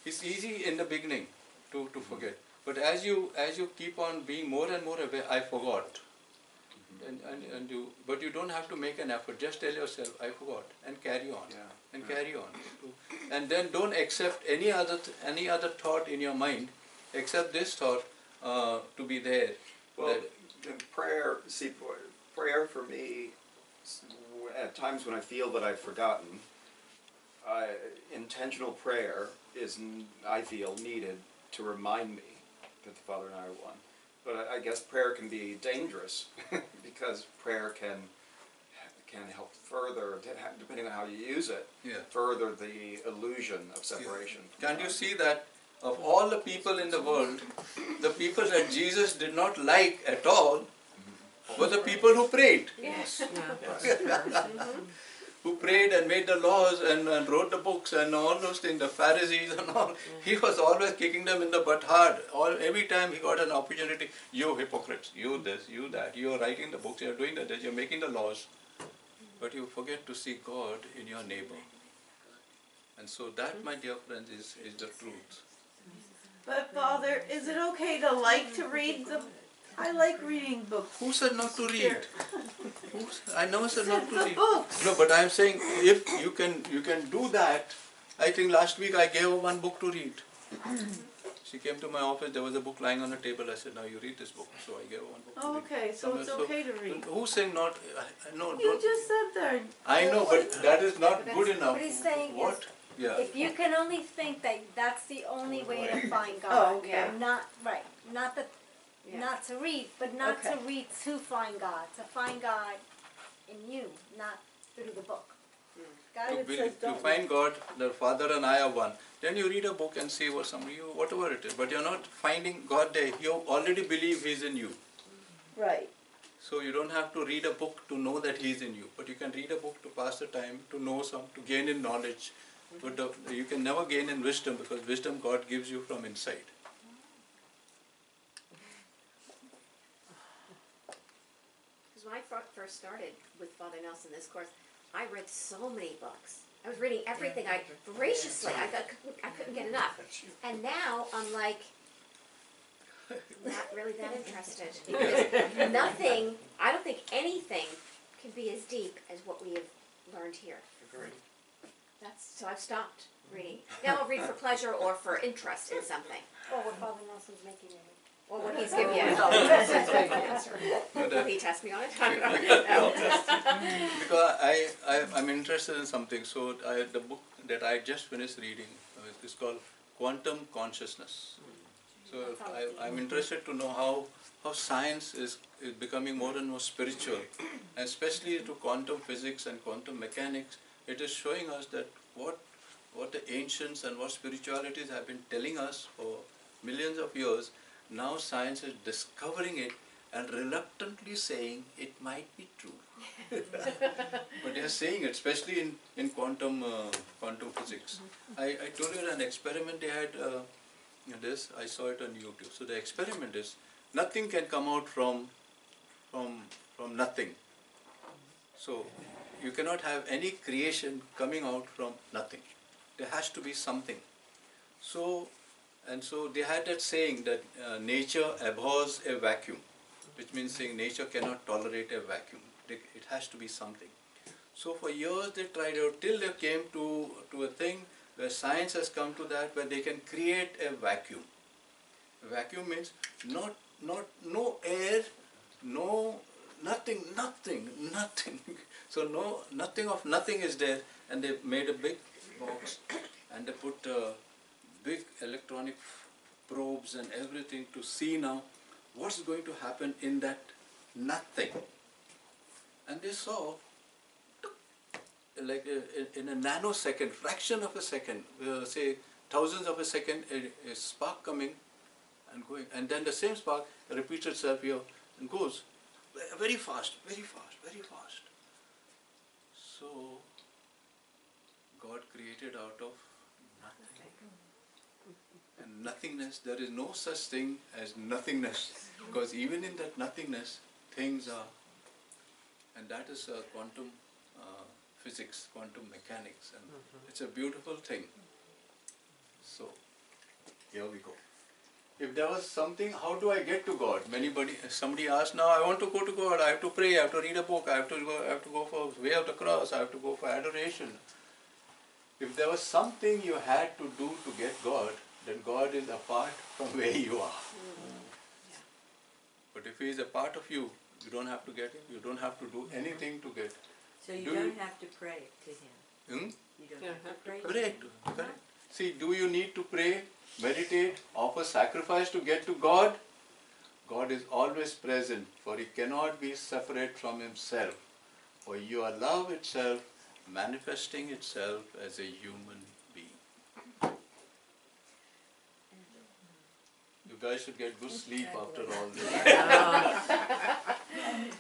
It's easy in the beginning to forget. But as you keep on being more and more aware, I forgot. But you don't have to make an effort. Just tell yourself, I forgot, and carry on, and carry on. And then don't accept any other thought in your mind, except this thought to be there. Well, prayer for me, at times when I feel that I've forgotten, intentional prayer is, I feel, needed to remind me that the Father and I are one. But I guess prayer can be dangerous because prayer can help further, depending on how you use it, further the illusion of separation. Can you see that of all the people in the world, the people that Jesus did not like at all were the people who prayed. Yes. Who prayed and made the laws and wrote the books and all those things, the Pharisees and all. He was always kicking them in the butt hard. Every time he got an opportunity, you hypocrites, you this, you that, you are writing the books, you are doing that, you are making the laws. But you forget to see God in your neighbor. And so that, my dear friends, is the truth. But Father, is it okay to like to read the... I like reading books. Who said not to read? I never said not to The read. books. No, but I am saying if you can do that. I think last week I gave her one book to read. She came to my office, there was a book lying on the table. I said, now you read this book. So I gave her one book to read. Okay, so it's okay to read. Who's saying not? No, You don't. just said that. I know, but that is not good enough. What he's saying is, What? Yeah. if you can only think that that's the only way to find God, Oh, okay. not right, not that, not to read, but not to Okay. read to find God, to find God in you, not through the book. God, And it To says don't find God, the Father and I are one. Then you read a book and see what whatever it is. But you're not finding God there. You already believe He's in you. Right. So you don't have to read a book to know that He is in you. But you can read a book to pass the time, to know to gain in knowledge. But you can never gain in wisdom, because wisdom God gives you from inside. Because when I first started with Father Nelson this course, I read so many books. I was reading everything. I couldn't get enough. And now I'm like, not really that interested, because nothing, I don't think anything can be as deep as what we have learned here. Agreed. So I've stopped reading. Now I'll read for pleasure or for interest in something. Or what Father Nelson's making it. Or what he's giving you. No, Will that- he test me on it? No. because I'm interested in something. So the book that I just finished reading is called Quantum Consciousness. So I'm interested to know how science is becoming more and more spiritual, and especially to quantum physics and quantum mechanics. It is showing us that what the ancients and what spiritualities have been telling us for millions of years, now science is discovering it and reluctantly saying it might be true. But they are saying it, especially in quantum physics. I told you an experiment they had this, I saw it on YouTube. So the experiment is, nothing can come out from nothing. So you cannot have any creation coming out from nothing. There has to be something. So they had that saying that nature abhors a vacuum, which means saying nature cannot tolerate a vacuum. It has to be something. So for years they tried out till they came to a thing where science has come to that, where they can create a vacuum. A vacuum means no air, no nothing. So nothing of nothing is there, and they made a big box and they put big electronic probes and everything to see now what's going to happen in that nothing. And they saw, like in a nanosecond, fraction of a second, say thousands of a second, a spark coming and going, and then the same spark repeats itself here and goes very fast. So God created out of nothing. And nothingness, there is no such thing as nothingness, because even in that nothingness, things are, and that is quantum physics, quantum mechanics, and it's a beautiful thing. So, here we go. If there was something, how do I get to God? Somebody asked, now I want to go to God, I have to pray, I have to read a book, I have to go for way of the cross, I have to go for adoration. If there was something you had to do to get God, then God is apart from where you are. But if He is a part of you, you don't have to get Him, you don't have to do anything to get Him. So you Do don't you- have to pray to Him. You don't have to pray to Correct, Him. correct. See, do you need to pray, meditate, offer sacrifice to get to God? God is always present, for He cannot be separate from Himself. For you are love itself, manifesting itself as a human being. You guys should get good sleep after all this.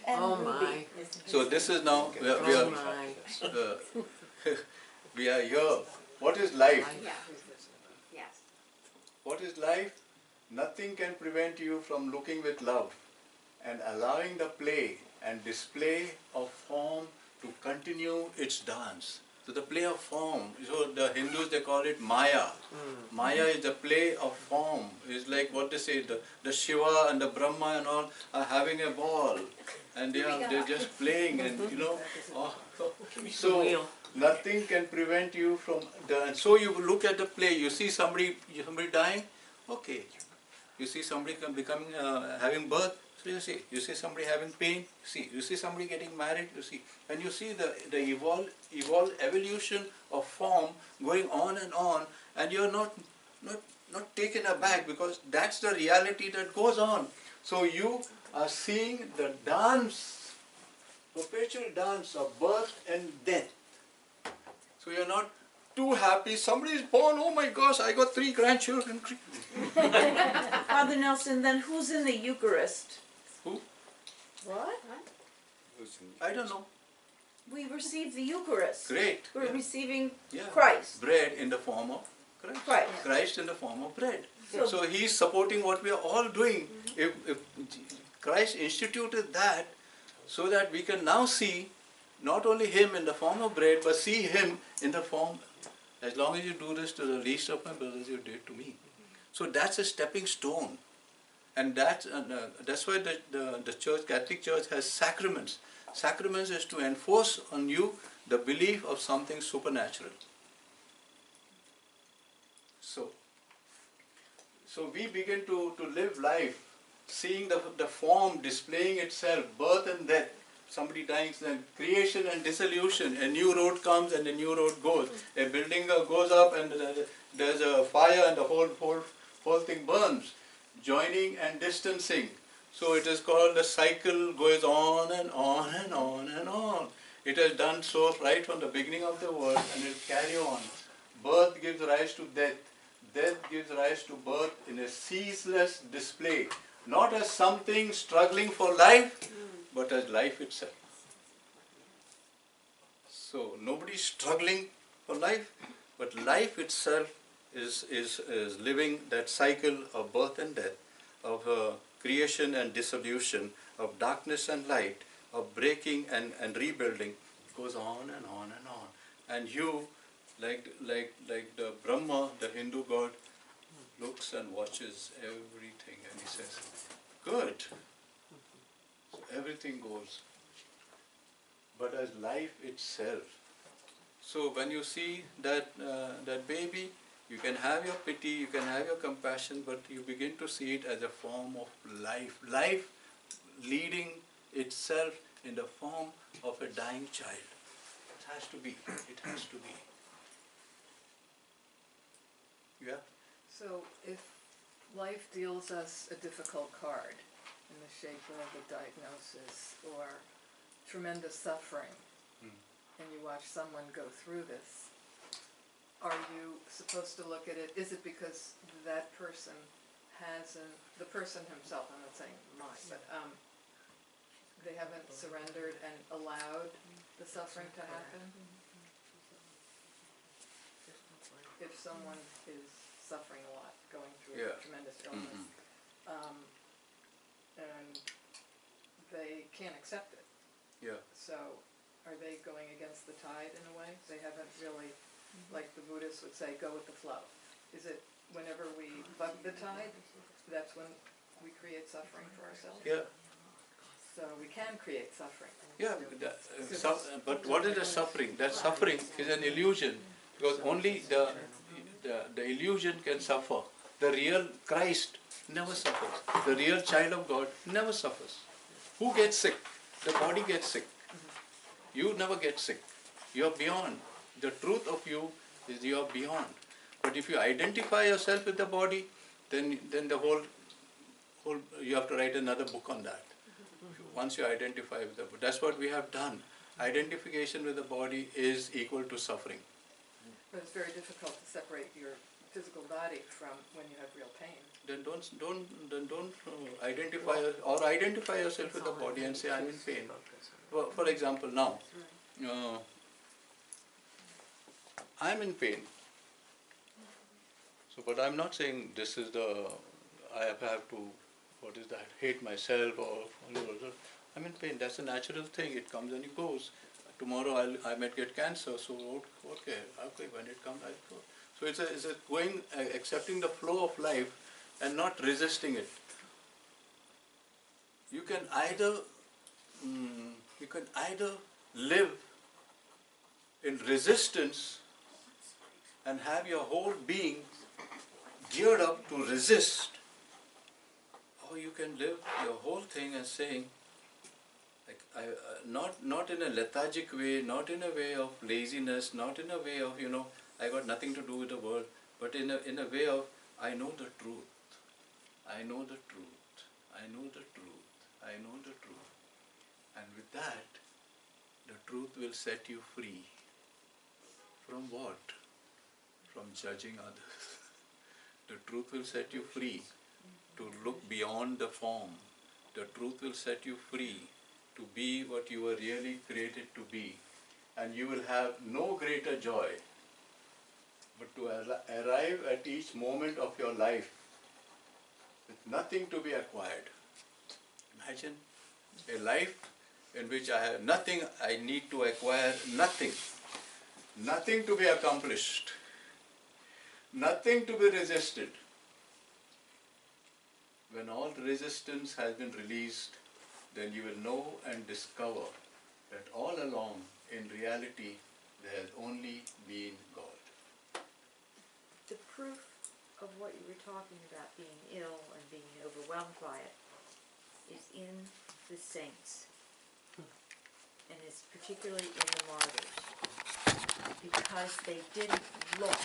Oh my. So this is now, Oh my. we are here. What is life? Yeah. Yes. What is life? Nothing can prevent you from looking with love and allowing the play and display of form to continue its dance. So the play of form, so the Hindus they call it Maya. Maya is the play of form. It's like what they say, the Shiva and the Brahma and all are having a ball and they're just playing and so nothing can prevent you from and so you look at the play, you see somebody dying, okay. You see somebody becoming having birth, so you see somebody having pain, you see somebody getting married, you see, and you see the evolved evolution of form going on, and you're not taken aback because that's the reality that goes on. So you are seeing the dance, perpetual dance of birth and death. So you're not too happy, somebody is born, oh my gosh, I got 3 grandchildren. Father Nelson, then who's in the Eucharist? Who? What? I don't know. We receive the Eucharist. Great. We're Yeah. receiving Yeah. Christ. Bread in the form of Christ. Christ. Christ in the form of bread. So- So He's supporting what we are all doing. If Christ instituted that, so that we can now see not only Him in the form of bread, but see Him in the form, as long as you do this to the least of my brothers, you did to me. So that's a stepping stone. And that's why the Church, Catholic Church has sacraments. Sacraments is to enforce on you the belief of something supernatural. So we begin to live life seeing the form displaying itself, birth and death, somebody dying, then creation and dissolution, a new road comes and a new road goes, a building goes up and there's a fire and the whole thing burns, joining and distancing. So it is called the cycle goes on and on and on and on. It has done so right from the beginning of the world and it will carry on. Birth gives rise to death. Death gives rise to birth in a ceaseless display. Not as something struggling for life, but as life itself. So nobody is struggling for life, but life itself is living that cycle of birth and death, of creation and dissolution, of darkness and light, of breaking and rebuilding. It goes on and on and on. And you, like the Brahma, the Hindu god, looks and watches everything and he says, good. So everything goes. But as life itself. So when you see that baby, you can have your pity, you can have your compassion, but you begin to see it as a form of life. Life leading itself in the form of a dying child. It has to be. It has to be. Yeah? So if life deals us a difficult card in the shape of a diagnosis or tremendous suffering, and you watch someone go through this, are you supposed to look at it, is it because that person the person himself, I'm not saying mine, but they haven't surrendered and allowed the suffering to happen? If someone is suffering a lot, going through a tremendous illness, and they can't accept it. Yeah. So are they going against the tide in a way? They haven't really, like the Buddhists would say, go with the flow. Is it whenever we bug the tide, that's when we create suffering for ourselves? Yeah. So we can create suffering. Yeah, but what is the suffering? That suffering is an illusion, because only the illusion can suffer. The real Christ never suffers. The real child of God never suffers. Who gets sick? The body gets sick. You never get sick. You are beyond. The truth of you is you are beyond. But if you identify yourself with the body, then the whole you have to write another book on that. Once you identify with the body, that's what we have done. Identification with the body is equal to suffering. But it's very difficult to separate your physical body from when you have real pain. Then don't identify yourself with the body and say I'm in pain. For example, now I'm in pain. So, but I'm not saying this is I have to, what is that, hate myself or I'm in pain. That's a natural thing. It comes and it goes. Tomorrow I might get cancer. So okay, when it comes, I'll go. So it's a going, accepting the flow of life and not resisting it. You can either live in resistance and have your whole being geared up to resist, or you can live your whole thing as saying, like, not in a lethargic way, not in a way of laziness, not in a way of, I got nothing to do with the world, but in a way of, I know the truth. I know the truth. I know the truth. I know the truth. And with that, the truth will set you free. From what? From judging others. The truth will set you free to look beyond the form. The truth will set you free to be what you were really created to be. And you will have no greater joy but to arrive at each moment of your life with nothing to be acquired. Imagine a life in which I have nothing I need to acquire, nothing to be accomplished, nothing to be resisted. When all resistance has been released, then you will know and discover that all along, in reality, there has only been God. The proof of what you were talking about, being ill and being overwhelmed by it, is in the saints, and is particularly in the martyrs, because they didn't look